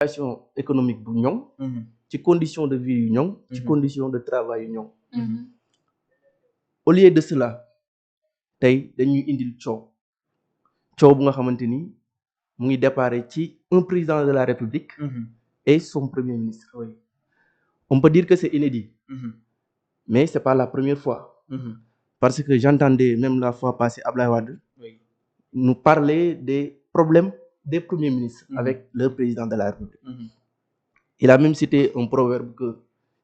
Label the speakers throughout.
Speaker 1: situation économique bu ñoŋ. ci condition de vie yu ñoŋ. ci condition de travail yu ñoŋ. au lieu de cela tey dañuy indil coow bu nga xamante ni mu ngi déparé ci un président de la République. et son premier ministre.
Speaker 2: Oui.
Speaker 1: On peut dire que c'est inédit. Mais c'est pas la première fois. Parce que j'entendais même la fois passée Abdoulaye Wade nous parler des problèmes des premiers ministres avec le président de la République. Il a même cité un proverbe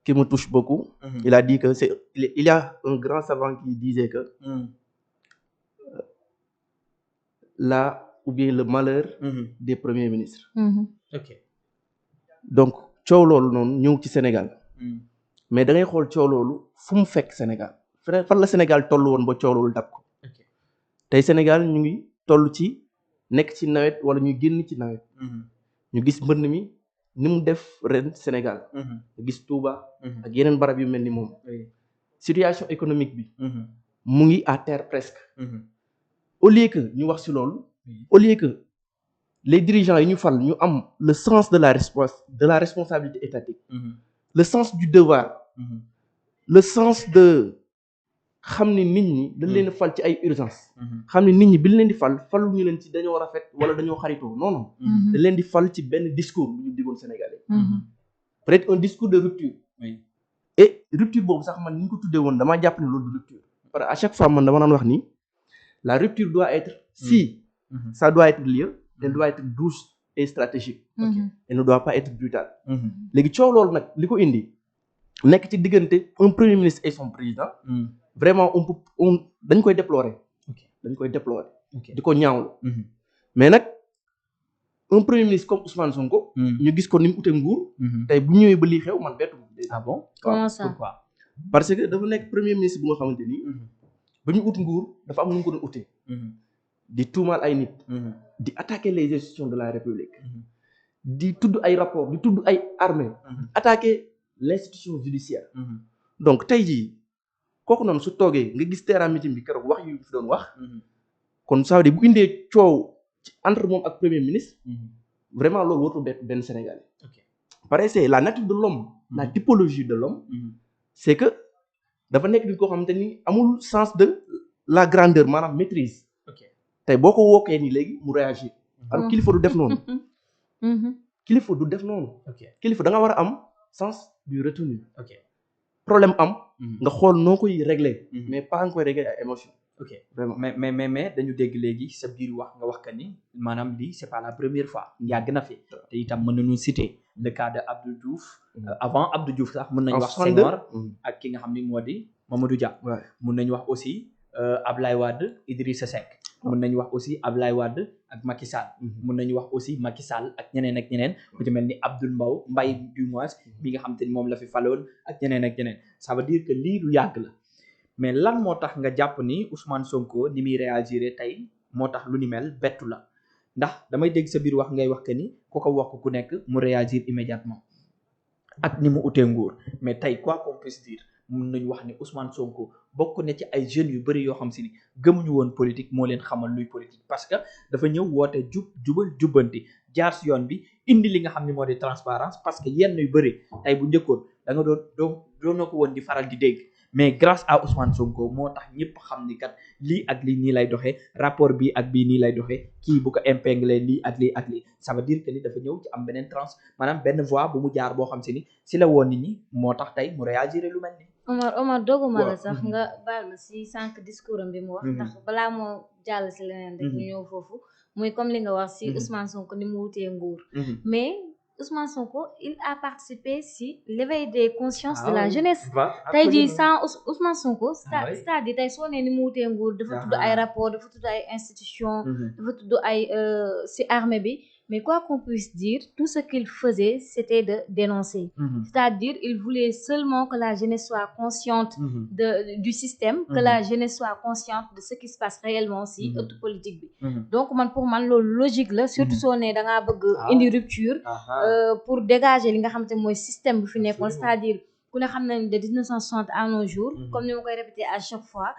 Speaker 1: qui me touche beaucoup. Il a dit que il y a un grand savant qui disait que ou bien le malheur des premiers ministres.
Speaker 2: Ok.
Speaker 1: Donc coow loolu noonu ñëw ci Sénégal. mais da ngay xool coow loolu fu mu fekk Sénégal fan la Sénégal toll woon ba coow loolu dab ko. tey Sénégal ñu ngi toll ci nekk ci nawet wala ñu génn ci nawet. ñu gis mbënn mi ni mu def ren Sénégal. ñu gis Touba. ak yeneen barab yu mel ni moom. situation économique bi. mu ngi à terre presque. au lieu que ñu wax ci loolu. au lieu que les dirigeants yi ñu fal ñu am le sens de la responsabilité étatique. le sens du devoir. le sens de xam ni nit ñi dañ leen fal ci ay urgence xam ni nit ñi bi leen di falu ñu leen ci dañoo rafet wala dañoo xaritoo non non. dañ leen di fal ci benn discours bu ñu diggoon Sénégalais. peut-être un discours de rupture. et rupture boobu sax man ni ñu ko tuddee woon damaa jàpp ne loolu du rupture. parce que à chaque fois man dama naan wax ni la rupture doit être ça doit être lieu elle doit être douce et stratégique. elle ne doit pas être brutale. léegi coow loolu nag li ko indi nekk ci diggante un premier ministre et son président. vraiment dañ koy déplorer. dañ koy déplorer. di ko ñaawlu. mais nag un premier ministre comme Ousmane Sonko. ñu gis ko ni mu ute nguur. tey bu ñëwee ba lii xew man bettu ma.
Speaker 2: ah bon
Speaker 3: comment ça
Speaker 2: pourquoi.
Speaker 1: parce que dafa nekk premier ministre bu nga xamante ni. ba ñu ut nguur dafa am nu mu ko doon utee. di tuumaal ay nit. di attaquer les institutions de la République. di tudd ay rapport di tudd ay armée attaquer l'institution judiciaire. donc tey jii kooku noonu su toogee nga gis terrain meeting bi keroog wax yu fi doon wax. kon ça veut dire bu indee coow ci entre moom ak premier ministre. vraiment loolu warul benn Sénégalais. parce que c'est la nature de l'homme la typologie de l'homme c'est que dafa nekk di ko xamante ni amul sens de la grandeur maanaam maîtrise. tey boo ko wookee nii léegi mu réagir. alors kilifa du def noonu. kilifa du def noonu. kilifa da nga war a am sens du retenu. problème am. nga xool noo koy régler. mais pas nga koy régler ay émotion.
Speaker 2: vraiment mais dañu dégg léegi sa biir wax nga wax que ni maanaam lii c'est pas la première fois yàgg na fi. te itam mën nañu citer le cas de Abdou Diouf. avant Abdou Diouf sax mën nañu wax Senghor ak ki nga xam ni moo di Mamadou Dia. mën nañu wax aussi Ablaye Wade Idrissa Seck. mën nañu wax aussi Ablaye Wade ak Macky Sall. mën nañu wax aussi Macky Sall ak ñeneen ku ci mel ni Abdoul Mbaye du moins bi nga xam te ni moom la fi faloon ak ñeneen ça veut dire que lii lu yàgg la mais lan moo tax nga jàpp ni Ousmane Sonko ni muy réagir tey moo tax lu ni mel bettu la ndax damay dégg sa biir wax ngay wax que ni ku ko wax ku nekk mu réagir immédiatement ak ni mu utee nguur mais tey quoi qu'on puisse dire mun nañu wax ni Ousmane Sonko bokk na ci ay jeunes yu bëri yoo xam si ni gëmuñu woon politique moo leen xamal luy politique parce que dafa ñëw woote jubbanti jaar si yoon bi indi li nga xam ni moo di transparence parce que yenn yu bëri tey bu njëkkoon da nga doon na ko woon di faral di dégg mais grâce à Ousmane Sonko moo tax ñëpp xam ni kat lii ak lii nii lay doxee rapport bi ak bii nii lay doxee kii bu ko épinglé lii ak lii ça veut dire que ni dafa ñëw ci am beneen maanaam benn voie bu mu jaar boo xam si ni si la woon nit ñi moo tax tey mu réagir lu mel ni
Speaker 3: Omar doguma la sax nga baal ma si sànq discours am bi mu wax ndax balaa moo jàll si leneen rek ñu ñëw foofu muy comme li nga wax si Ousmane Sonko ni mu wutee nguur mais Ousmane Sonko il a participé si l'éveil des consciences de la jeunesse tey jii sans Ousmane Sonko c'est-à-dire tey soo nee ni mu wutee nguur dafa tudd ay rapport dafa tudd ay institution dafa tudd ay si armée bi mais quoi qu'on puisse dire tout ce qu'il faisait c'était de dénoncer c'est-à-dire il voulait seulement que la jeunesse soit consciente du système que la jeunesse soit consciente de ce qui se passe réellement si ëttu politique bi donc pour man loolu logique la surtout soo nee da ngaa bëgg indi rupture pour dégager li nga xam te mooy système bi fi nekkoon c'est-à-dire ku ne xam nañ de 1960 à nos jours comme ni ma koy répéter à chaque fois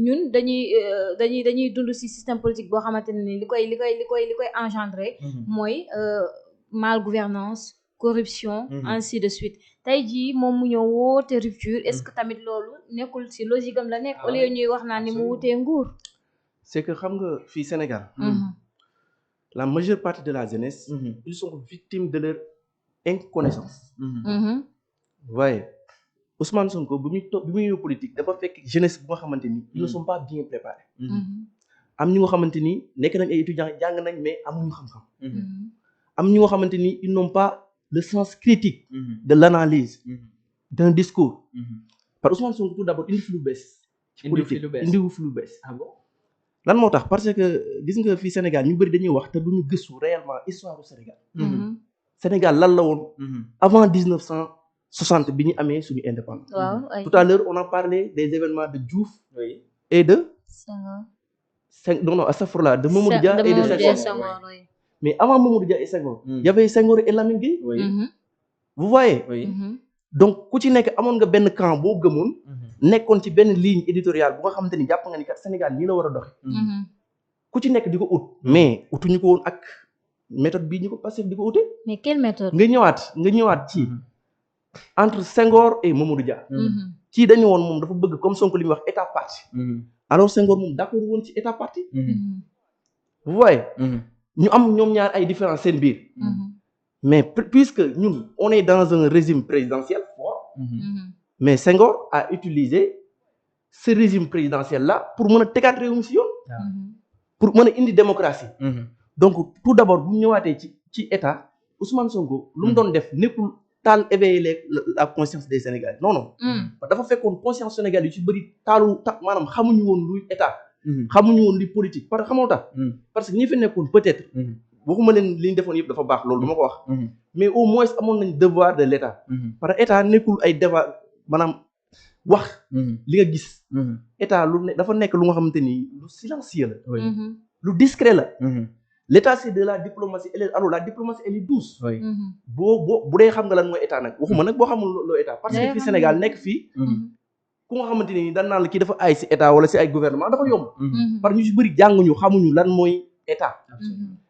Speaker 3: ñun dañuy dund ci système politique boo xamante ne ni li koy engendrer mooy mal gouvernance corruption ainsi de suite tey jii moom mu ñëw woote rupture est-ce que tamit loolu nekkul ci logique am la nekk au lieu ñuy wax naan ni mu wutee nguur.
Speaker 1: c'est que xam nga fii Sénégal la majeure partie de la jeunesse ils sont victimes de leur inconnaissance. Vous voyez Ousmane Sonko bi muy ñëw politique dafa fekk jeunesse bu nga xamante ni ils ne sont pas bien préparés. am ñu nga xamante ni nekk nañ ay étudiants jàng nañ mais amuñu xam-xam. am ñu nga xamante ni ils n'ont pas le sens critique de l'analyse d'un discours. par Ousmane Sonko tout d'abord indi fi lu bees. ci politique indi fi lu bees. lan moo tax parce que gis nga fii Sénégal ñu bëri dañuy wax te duñu gëstu réellement histoire du Sénégal. Sénégal lan la woon. avant 1960 bi ñu amee suñu indépendance. tout à l'heure on a parlé des événements de Diouf. et de. non astafurlah de Mamadou Dia et de Senghor. mais avant Mamadou Dia et Senghor. y avait Senghor et Lamine Gueye. vous voyez. donc ku ci nekk amoon nga benn camp boo gëmoon. nekkoon ci benn ligne éditoriale bu nga xamante ni jàpp nga ni kat Sénégal nii la war a doxe ku ci nekk di ko ut. mais utuñu ko woon ak méthode bii ñu ko passé di ko ute.
Speaker 3: mais quelle méthode.
Speaker 1: nga ñëwaat ci entre Senghor et Mamadou Dia. ci dañu woon moom dafa bëgg comme Sonko li muy wax état parti. alors Senghor moom d'accord woon ci état parti. vous voyez. ñu am ñoom ñaar ay différences seen biir. mais puisque ñun on est dans un régime présidentiel fort. mais Senghor a utilisé ce régime présidentiel là pour mën a tegaat réew mi si yoon. pour mën a indi démocratie. donc tout d'abord bu ñu ñëwaatee ci état Ousmane Sonko lu mu doon def nekkul taal éveiller la conscience des Sénégalais non non. dafa fekkoon conscience Sénégalais yu ci bëri maanaam xamuñu woon luy état. xamuñu woon luy politique parce que xamoo tax. parce que ñi fi nekkoon peut-être. waxuma leen li ñu defoon yëpp dafa baax loolu dama ko wax. mais au moins amoon nañ devoir de l'état. parce que état nekkul ay devoir maanaam wax. li nga gis. état dafa nekk lu nga xamante ni lu silencieux la. lu discret la. l'état c'est de la diplomatie alors la diplomatie elle est douce. bu dee xam nga lan mooy état nag waxuma nag boo xamul loo état. parce que fii Sénégal nekk fii. ku nga xamante ni daan naan la kii dafa ay si état wala si ay gouvernement dafa yomb. parce que ñu si bëri jànguñu xamuñu lan mooy état.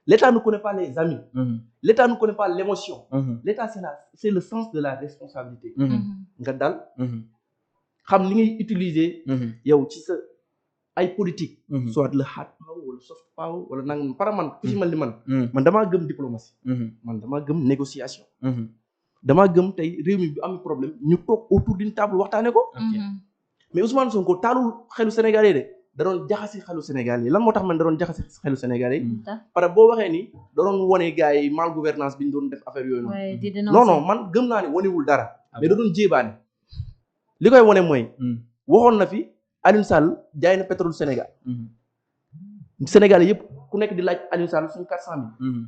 Speaker 1: L'état ne connaît pas les amis. L'état ne connaît pas l'émotion. L'état c'est le sens de la responsabilité. nga dal. xam li ngay utiliser. yow ci sa ay politique. soit le hard power wala soft power wala nangam par man ku ci mel ni man damaa gëm diplomatie. man damaa gëm négociation. damaa gëm tey réew mi bu am problème ñu toog autour d'une table waxtaane ko. mais Ousmane Sonko taalul xelu Sénégalais de. da doon jaxasi xelu Sénégal yi lan moo tax man da doon jaxasi xelu Sénégal yi. parce que boo waxee ni da doon wane gars yi mal gouvernance bi ñu doon def affaire yooyu noonu. non man gëm naa ne wanewul dara. mais da doon jéebaane. li koy wane mooy. waxoon na fi Aliou Sall jaay na pétrole Sénégal. Sénégal yëpp ku nekk di laaj Aliou Sall suñu 400000.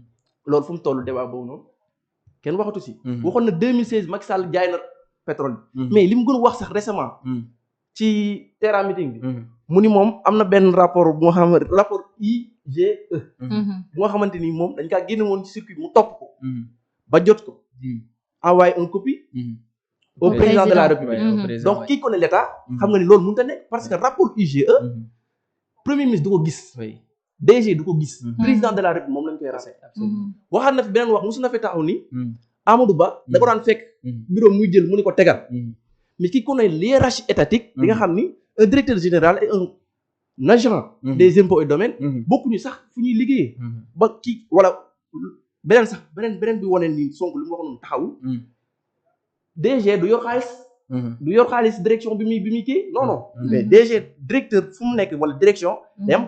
Speaker 1: loolu fu mu toll débat boobu noonu kenn waxatu si. waxoon na 2016 Macky Sall jaay na pétrole bi. mais li mu gën a wax sax récemment. ci Terra meeting bi. mu ni moom am na benn rapport bu nga xam rapport IGE. bu nga xamante ni moom dañ kaa génne woon ci circuit mu topp ko. ba jot ko. envoyé un copie. au président de la République. donc qui connaît l'État. xam nga ni loolu mënut a nekk parce que rapport IGE. premier ministre du ko gis. DG du ko gis. président de la République moom lañ koy rase. waxaat na fi beneen wax mosu na fi taxaw ni. Amadou Ba da ko daan fekk. bureau muy jël mu ni ko tegal. mais qui connaît l'hiérarchie étatique. di nga xam ni. un directeur général et un agent des impôts et domaines bokkuñu sax fu ñuy liggéeyee ba kii wala beneen sax beneen bi wane ni Sonko li mu wax noonu taxaw DG du yor xaalis direction bi muy kii non mais DG directeur fu mu nekk wala direction day am